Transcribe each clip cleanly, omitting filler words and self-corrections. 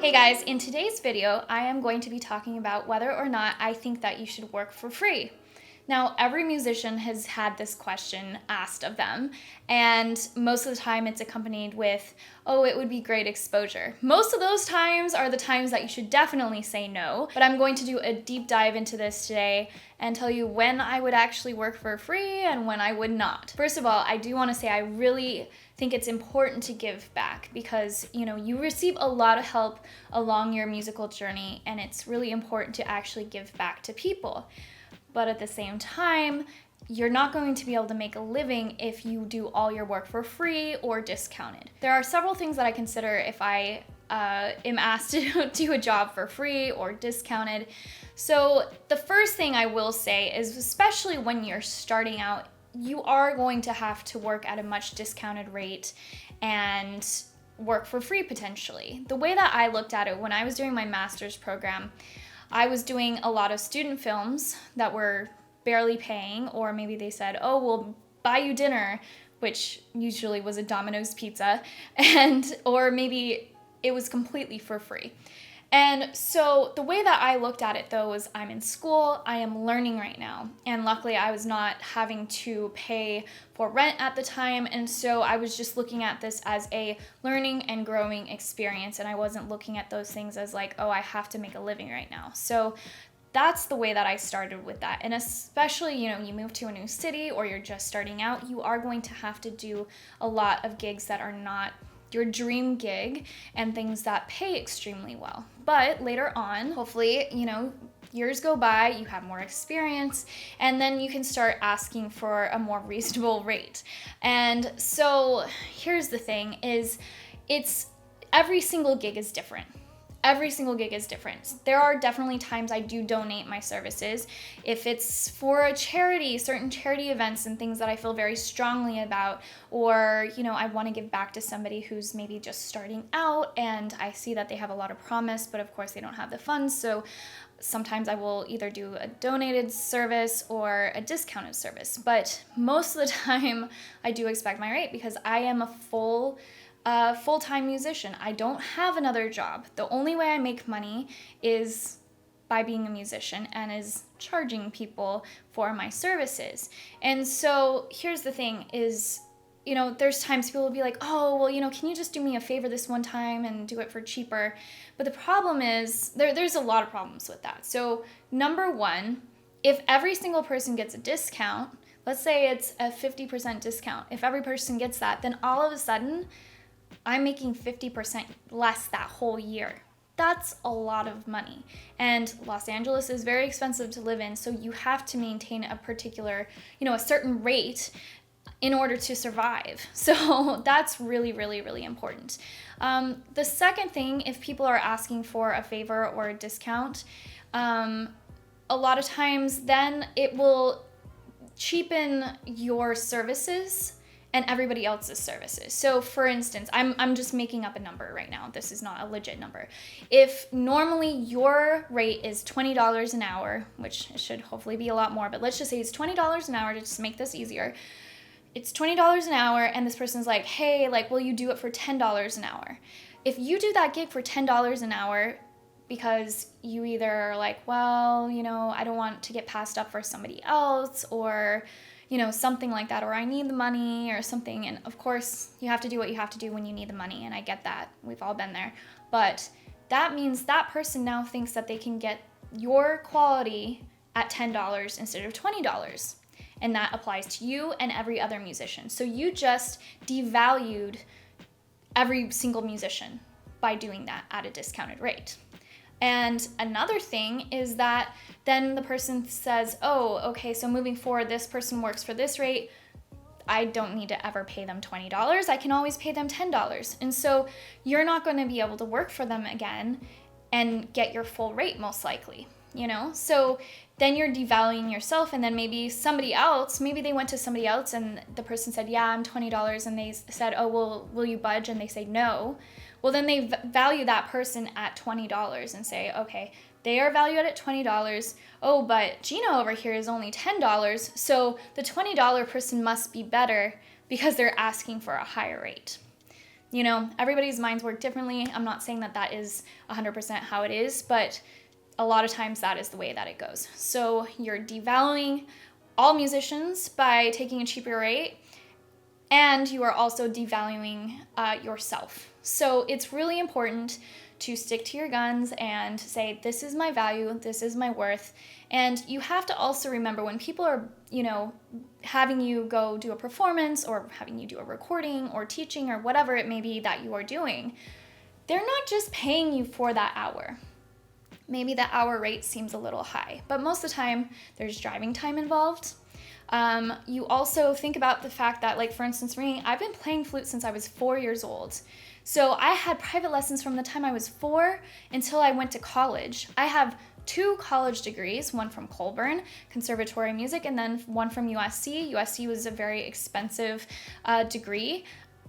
Hey guys, in today's video, I am going to be talking about whether or not I think that you should work for free. Now, every musician has had this question asked of them, and most of the time it's accompanied with, oh, it would be great exposure. Most of those times are the times that you should definitely say no, but I'm going to do a deep dive into this today and tell you when I would actually work for free and when I would not. First of all, I do want to say I really think it's important to give back because, you receive a lot of help along your musical journey, and it's really important to actually give back to people. But at the same time, you're not going to be able to make a living if you do all your work for free or discounted. There are several things that I consider if I am asked to do a job for free or discounted. So the first thing I will say is, especially when you're starting out, you are going to have to work at a much discounted rate and work for free potentially. The way that I looked at it when I was doing my master's program, I was doing a lot of student films that were barely paying, or maybe they said, oh, we'll buy you dinner, which usually was a Domino's pizza, or maybe it was completely for free. And so the way that I looked at it though was I'm in school, I am learning right now, and luckily I was not having to pay for rent at the time, and so I was just looking at this as a learning and growing experience, and I wasn't looking at those things as like, oh, I have to make a living right now. So that's the way that I started with that. And especially, you move to a new city or you're just starting out, you are going to have to do a lot of gigs that are not your dream gig and things that pay extremely well. But later on, hopefully, years go by, you have more experience, and then you can start asking for a more reasonable rate. And so here's the thing is every single gig is different. Every single gig is different. There are definitely times I do donate my services. If it's for a charity, certain charity events and things that I feel very strongly about, or, I want to give back to somebody who's maybe just starting out and I see that they have a lot of promise, but of course they don't have the funds. So sometimes I will either do a donated service or a discounted service. But most of the time I do expect my rate because I am a full-time musician. I don't have another job. The only way I make money is by being a musician and is charging people for my services. And so here's the thing is, there's times people will be like, oh, well, can you just do me a favor this one time and do it for cheaper? But the problem is, there's a lot of problems with that. So number one, if every single person gets a discount, let's say it's a 50% discount. If every person gets that, then all of a sudden, I'm making 50% less that whole year. That's a lot of money. And Los Angeles is very expensive to live in, so you have to maintain a particular, a certain rate in order to survive. So that's really, really, really important. The second thing, if people are asking for a favor or a discount, a lot of times then it will cheapen your services and everybody else's services. So for instance, I'm just making up a number right now. This is not a legit number. If normally your rate is $20 an hour, which it should hopefully be a lot more, but let's just say it's $20 an hour to just make this easier. It's $20 an hour and this person's like, hey, will you do it for $10 an hour? If you do that gig for $10 an hour because you either are like, well, I don't want to get passed up for somebody else, or something like that, or I need the money or something. And of course, you have to do what you have to do when you need the money, and I get that. We've all been there. But that means that person now thinks that they can get your quality at $10 instead of $20. And that applies to you and every other musician. So you just devalued every single musician by doing that at a discounted rate. And another thing is that then the person says, oh, okay, so moving forward, this person works for this rate. I don't need to ever pay them $20. I can always pay them $10. And so you're not going to be able to work for them again and get your full rate most likely, So then you're devaluing yourself, and then maybe they went to somebody else and the person said, yeah, I'm $20. And they said, oh, well, will you budge? And they say no. Well, then they value that person at $20 and say, okay, they are valued at $20. Oh, but Gina over here is only $10. So the $20 person must be better because they're asking for a higher rate. Everybody's minds work differently. I'm not saying that that is 100% how it is, but a lot of times that is the way that it goes. So you're devaluing all musicians by taking a cheaper rate, and you are also devaluing yourself. So it's really important to stick to your guns and say, this is my value, this is my worth. And you have to also remember when people are, having you go do a performance or having you do a recording or teaching or whatever it may be that you are doing, they're not just paying you for that hour. Maybe the hour rate seems a little high, but most of the time there's driving time involved. You also think about the fact that, like, for instance, for me, I've been playing flute since I was 4 years old. So I had private lessons from the time I was 4 until I went to college. I have 2 college degrees, one from Colburn, Conservatory of Music, and then one from USC. USC was a very expensive degree.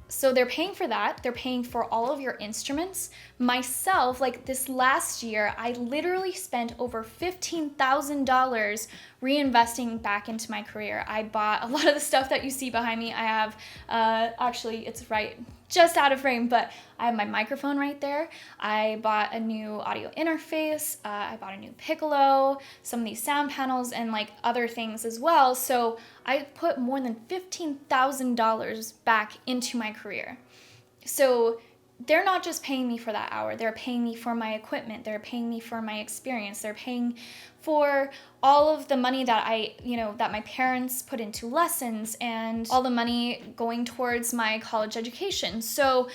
So they're paying for that. They're paying for all of your instruments. Myself, like this last year, I literally spent over $15,000 reinvesting back into my career. I bought a lot of the stuff that you see behind me. I have, actually, it's right just out of frame, but I have my microphone right there. I bought a new audio interface. I bought a new piccolo, some of these sound panels, and like other things as well. So I put more than $15,000 back into my career. So they're not just paying me for that hour. They're paying me for my equipment. They're paying me for my experience. They're paying for all of the money that that my parents put into lessons and all the money going towards my college education. So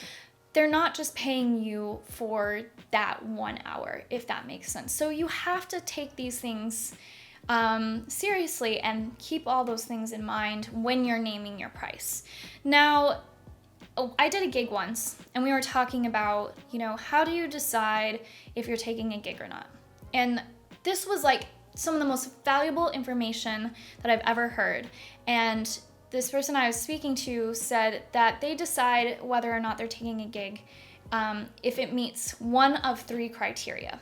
they're not just paying you for that 1 hour, if that makes sense. So you have to take these things seriously and keep all those things in mind when you're naming your price. Now, I did a gig once, and we were talking about, how do you decide if you're taking a gig or not? And this was like some of the most valuable information that I've ever heard. And this person I was speaking to said that they decide whether or not they're taking a gig if it meets one of 3 criteria.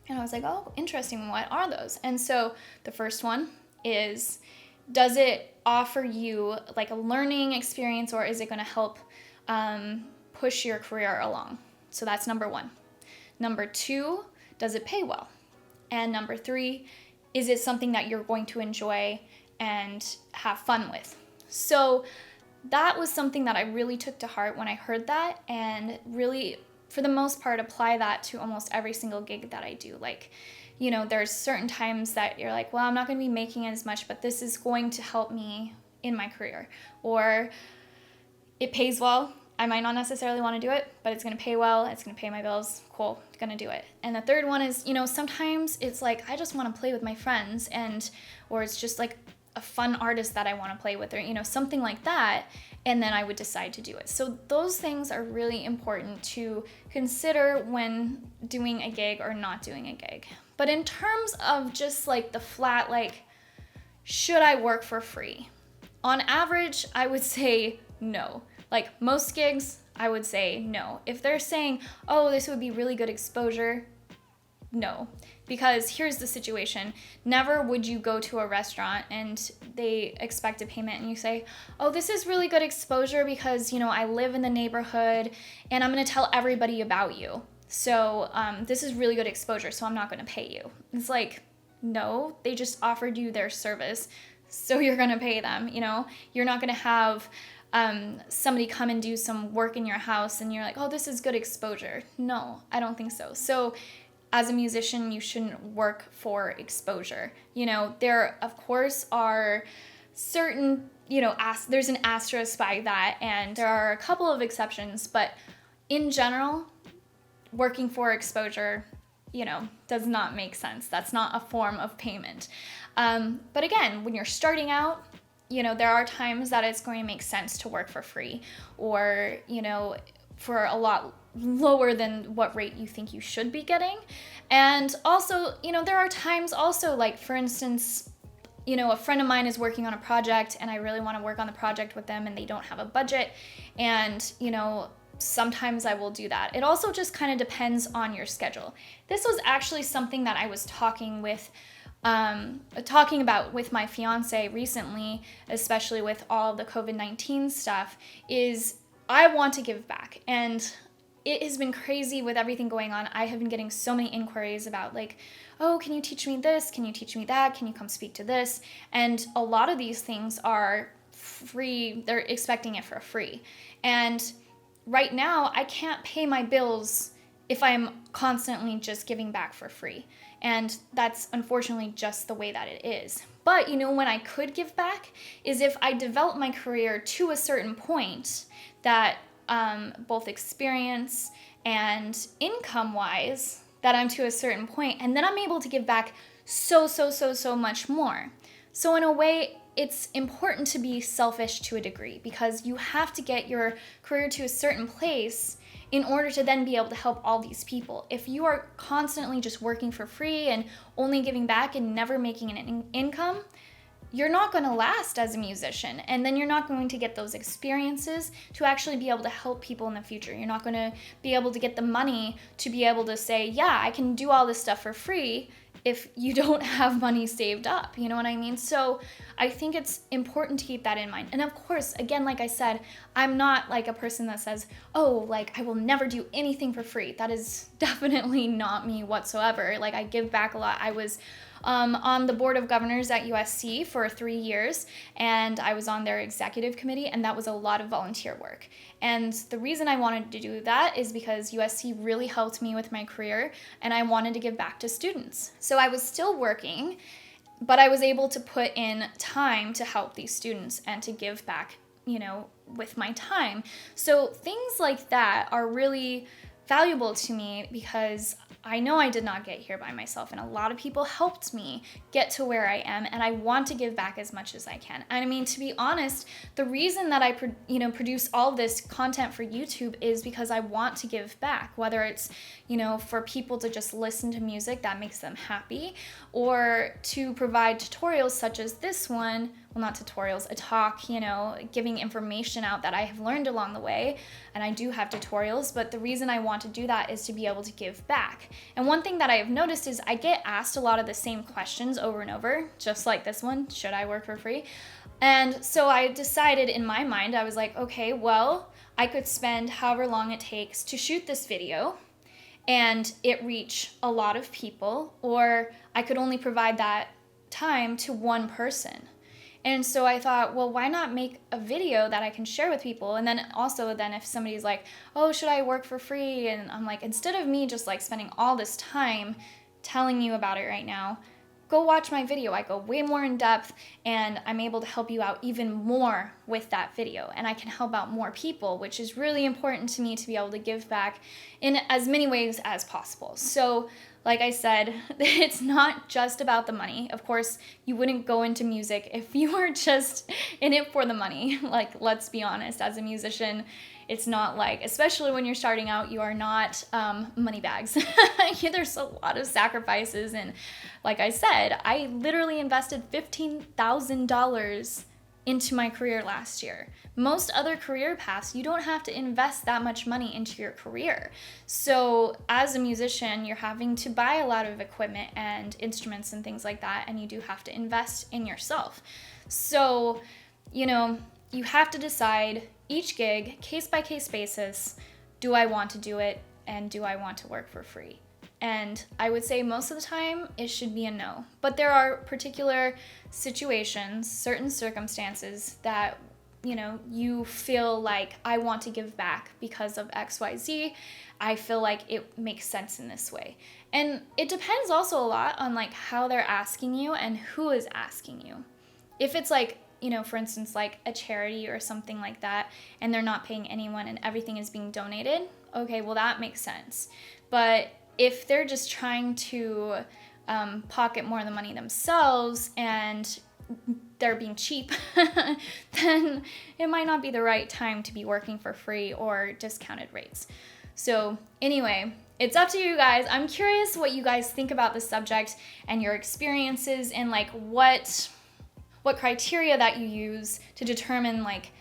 And I was like, oh, interesting. What are those? And so the first one is, does it offer you like a learning experience, or is it going to help push your career along? So that's number 1. Number 2, does it pay well? And number 3, is it something that you're going to enjoy and have fun with? So that was something that I really took to heart when I heard that, and really, for the most part, apply that to almost every single gig that I do. Like, there's certain times that you're like, well, I'm not going to be making as much, but this is going to help me in my career. Or it pays well. I might not necessarily want to do it, but it's going to pay well. It's going to pay my bills. Cool. Going to do it. And the third one is, sometimes it's like, I just want to play with my friends, or it's just like a fun artist that I want to play with, or, something like that. And then I would decide to do it. So those things are really important to consider when doing a gig or not doing a gig. But in terms of just like the flat, like, should I work for free? On average, I would say no. Like most gigs, I would say no. If they're saying, oh, this would be really good exposure, no. Because here's the situation. Never would you go to a restaurant and they expect a payment and you say, oh, this is really good exposure because, I live in the neighborhood and I'm going to tell everybody about you. So this is really good exposure, so I'm not going to pay you. It's like, no, they just offered you their service, so you're going to pay them. You're not going to have somebody come and do some work in your house and you're like, oh, this is good exposure. No, I don't think so. So as a musician, you shouldn't work for exposure. There, of course, are certain, there's an asterisk by that, and there are a couple of exceptions, but in general, working for exposure, does not make sense. That's not a form of payment. But again, when you're starting out, there are times that it's going to make sense to work for free, or, for a lot lower than what rate you think you should be getting. And also, there are times also, like, for instance, a friend of mine is working on a project and I really want to work on the project with them and they don't have a budget. And, sometimes I will do that. It also just kind of depends on your schedule. This was actually something that I was talking about with my fiance recently, especially with all the COVID-19 stuff, is I want to give back. And it has been crazy with everything going on. I have been getting so many inquiries about like, oh, can you teach me this? Can you teach me that? Can you come speak to this? And a lot of these things are free. They're expecting it for free. And right now, I can't pay my bills if I'm constantly just giving back for free. And that's unfortunately just the way that it is. But you know, when I could give back is if I develop my career to a certain point that both experience and income-wise, that I'm to a certain point, and then I'm able to give back so much more. So in a way, it's important to be selfish to a degree because you have to get your career to a certain place in order to then be able to help all these people. If you are constantly just working for free and only giving back and never making an income, you're not going to last as a musician, and then you're not going to get those experiences to actually be able to help people in the future. You're not going to be able to get the money to be able to say, yeah, I can do all this stuff for free if you don't have money saved up, you know what I mean? So I think it's important to keep that in mind. And of course, again, like I said, I'm not like a person that says, oh, like I will never do anything for free. That is definitely not me whatsoever. Like I give back a lot. I was on the board of governors at USC for 3 years, and I was on their executive committee, and that was a lot of volunteer work. And the reason I wanted to do that is because USC really helped me with my career, and I wanted to give back to students. So I was still working, but I was able to put in time to help these students and to give back, you know, with my time. So things like that are really valuable to me because I know I did not get here by myself, and a lot of people helped me get to where I am, and I want to give back as much as I can. And I mean, to be honest, the reason that I produce all this content for YouTube is because I want to give back, whether it's, you know, for people to just listen to music that makes them happy, or to provide tutorials such as this one. Well, not tutorials, a talk, you know, giving information out that I have learned along the way. And I do have tutorials, but the reason I want to do that is to be able to give back. And one thing that I have noticed is I get asked a lot of the same questions over and over, just like this one, should I work for free? And so I decided in my mind, I was like, okay, well, I could spend however long it takes to shoot this video and it reach a lot of people, or I could only provide that time to one person. And so I thought, well, why not make a video that I can share with people? And then also then if somebody's like, oh, should I work for free? And I'm like, instead of me just like spending all this time telling you about it right now, go watch my video. I go way more in depth, and I'm able to help you out even more with that video. And I can help out more people, which is really important to me to be able to give back in as many ways as possible. So like I said, it's not just about the money. Of course, you wouldn't go into music if you were just in it for the money. Like, let's be honest, as a musician, it's not like, especially when you're starting out, you are not money bags. There's a lot of sacrifices. And like I said, I literally invested $15,000 into my career last year. Most other career paths, you don't have to invest that much money into your career. So as a musician, you're having to buy a lot of equipment and instruments and things like that, and you do have to invest in yourself. So, you know, you have to decide each gig, case by case basis, do I want to do it and do I want to work for free? And I would say most of the time it should be a no. But there are particular situations, certain circumstances that, you know, you feel like I want to give back because of XYZ. I feel like it makes sense in this way. And it depends also a lot on like how they're asking you and who is asking you. If it's like, you know, for instance, like a charity or something like that, and they're not paying anyone and everything is being donated, okay, well, that makes sense. But if they're just trying to pocket more of the money themselves and they're being cheap, then it might not be the right time to be working for free or discounted rates. So anyway, it's up to you guys. I'm curious what you guys think about this subject and your experiences, and like what criteria that you use to determine like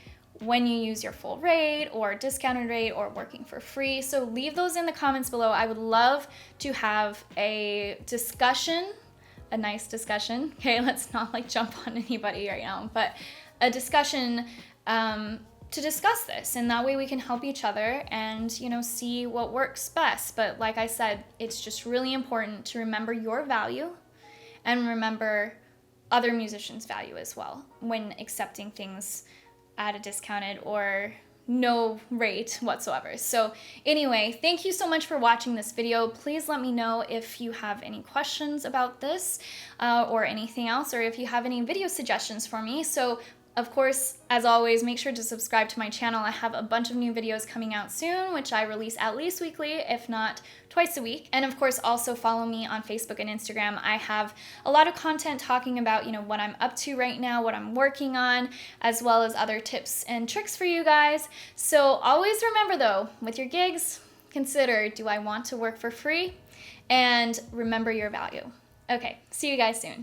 when you use your full rate or discounted rate or working for free. So leave those in the comments below. I would love to have a discussion, a nice discussion. Okay, let's not like jump on anybody right now, but a discussion to discuss this, and that way we can help each other and, you know, see what works best. But like I said, it's just really important to remember your value and remember other musicians' value as well when accepting things at a discounted or no rate whatsoever. So anyway, thank you so much for watching this video. Please let me know if you have any questions about this or anything else, or if you have any video suggestions for me. So of course, as always, make sure to subscribe to my channel. I have a bunch of new videos coming out soon, which I release at least weekly, if not twice a week. And of course, also follow me on Facebook and Instagram. I have a lot of content talking about, you know, what I'm up to right now, what I'm working on, as well as other tips and tricks for you guys. So always remember though, with your gigs, consider, do I want to work for free? And remember your value. Okay, see you guys soon.